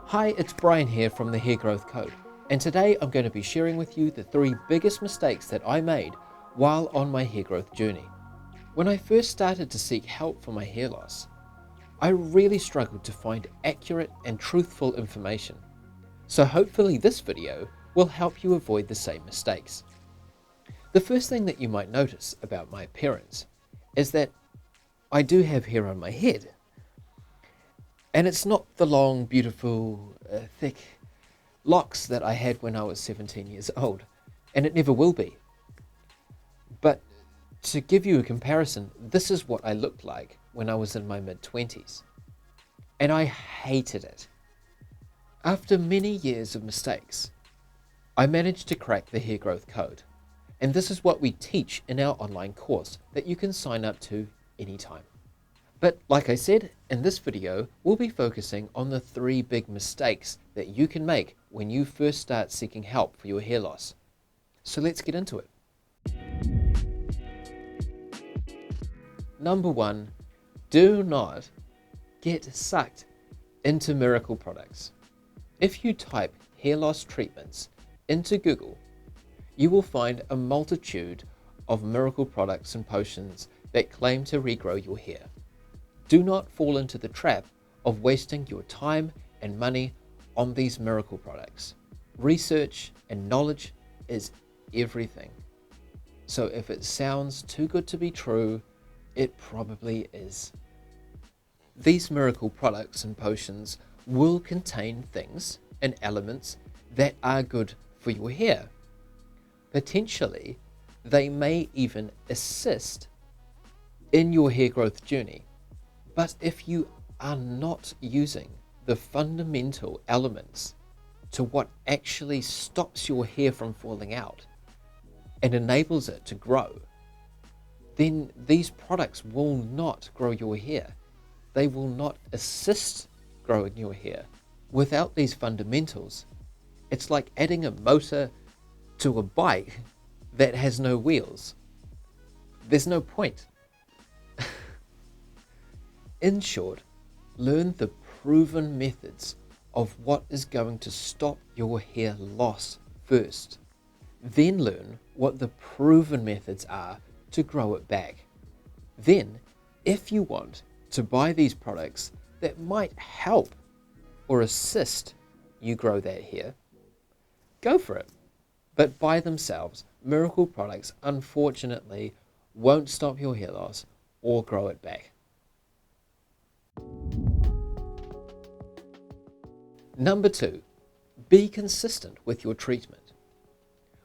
Hi, it's Brian here from the Hair Growth Code, and today I'm going to be sharing with you the 3 biggest mistakes that I made while on my hair growth journey. When I first started to seek help for my hair loss, I really struggled to find accurate and truthful information. So hopefully this video will help you avoid the same mistakes. The first thing that you might notice about my appearance is that I do have hair on my head. And it's not the long, beautiful, thick locks that I had when I was 17 years old, and it never will be. But to give you a comparison, this is what I looked like when I was in my mid-20s. And I hated it. After many years of mistakes, I managed to crack the hair growth code. And this is what we teach in our online course that you can sign up to anytime. But like I said, in this video, we'll be focusing on the 3 big mistakes that you can make when you first start seeking help for your hair loss. So let's get into it. Number 1, do not get sucked into miracle products. If you type hair loss treatments into Google, you will find a multitude of miracle products and potions that claim to regrow your hair. Do not fall into the trap of wasting your time and money on these miracle products. Research and knowledge is everything. So if it sounds too good to be true, it probably is. These miracle products and potions will contain things and elements that are good for your hair. Potentially, they may even assist in your hair growth journey. But if you are not using the fundamental elements to what actually stops your hair from falling out and enables it to grow, then these products will not grow your hair. They will not assist growing your hair. Without these fundamentals, it's like adding a motor to a bike that has no wheels. There's no point. In short, learn the proven methods of what is going to stop your hair loss first. Then learn what the proven methods are to grow it back. Then, if you want to buy these products that might help or assist you grow that hair, go for it. But by themselves, miracle products unfortunately won't stop your hair loss or grow it back. Number 2, be consistent with your treatment.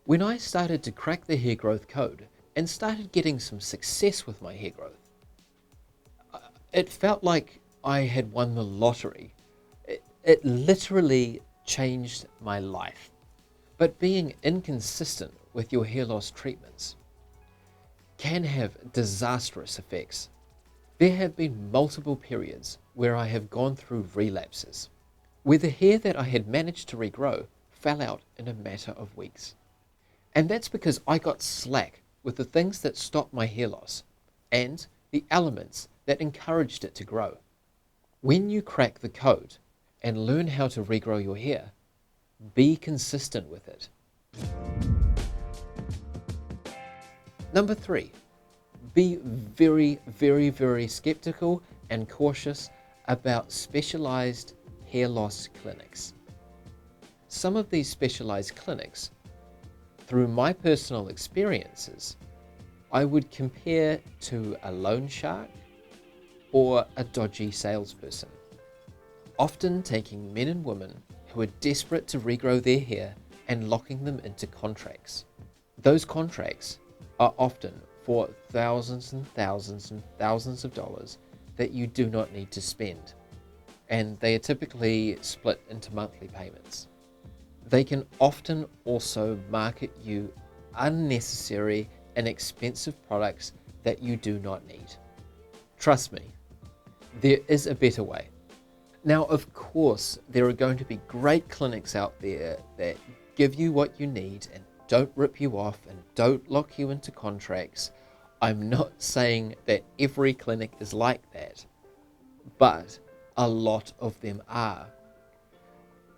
When I started to crack the hair growth code and started getting some success with my hair growth, it felt like I had won the lottery. It literally changed my life. But being inconsistent with your hair loss treatments can have disastrous effects. There have been multiple periods where I have gone through relapses, where the hair that I had managed to regrow fell out in a matter of weeks. And that's because I got slack with the things that stopped my hair loss and the elements that encouraged it to grow. When you crack the code and learn how to regrow your hair, be consistent with it. Number 3, be very, very, very skeptical and cautious about specialized hair loss clinics. Some of these specialized clinics, through my personal experiences, I would compare to a loan shark or a dodgy salesperson, often taking men and women who are desperate to regrow their hair and locking them into contracts. Those contracts are often for thousands and thousands and thousands of dollars that you do not need to spend, and they are typically split into monthly payments. They can often also market you unnecessary and expensive products that you do not need. Trust me, there is a better way. Now, of course, there are going to be great clinics out there that give you what you need and don't rip you off and don't lock you into contracts I'm not saying that every clinic is like that, but a lot of them are.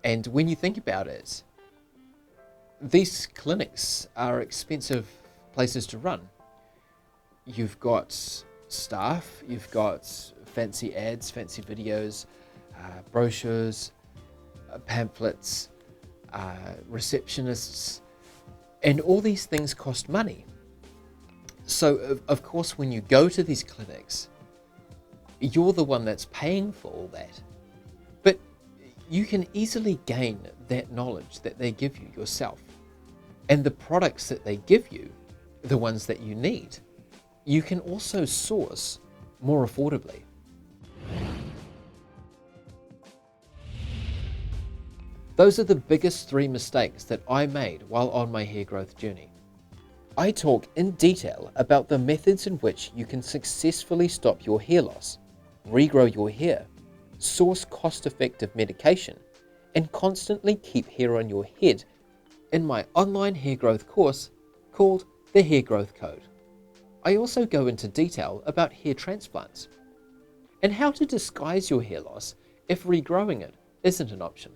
And when you think about it, these clinics are expensive places to run. You've got staff, you've got fancy ads, fancy videos, brochures, pamphlets, receptionists, and all these things cost money. So, of course, when you go to these clinics, you're the one that's paying for all that. But you can easily gain that knowledge that they give you yourself. And the products that they give you, the ones that you need, you can also source more affordably. Those are the biggest 3 mistakes that I made while on my hair growth journey. I talk in detail about the methods in which you can successfully stop your hair loss, regrow your hair, source cost-effective medication, and constantly keep hair on your head in my online hair growth course called The Hair Growth Code. I also go into detail about hair transplants and how to disguise your hair loss if regrowing it isn't an option.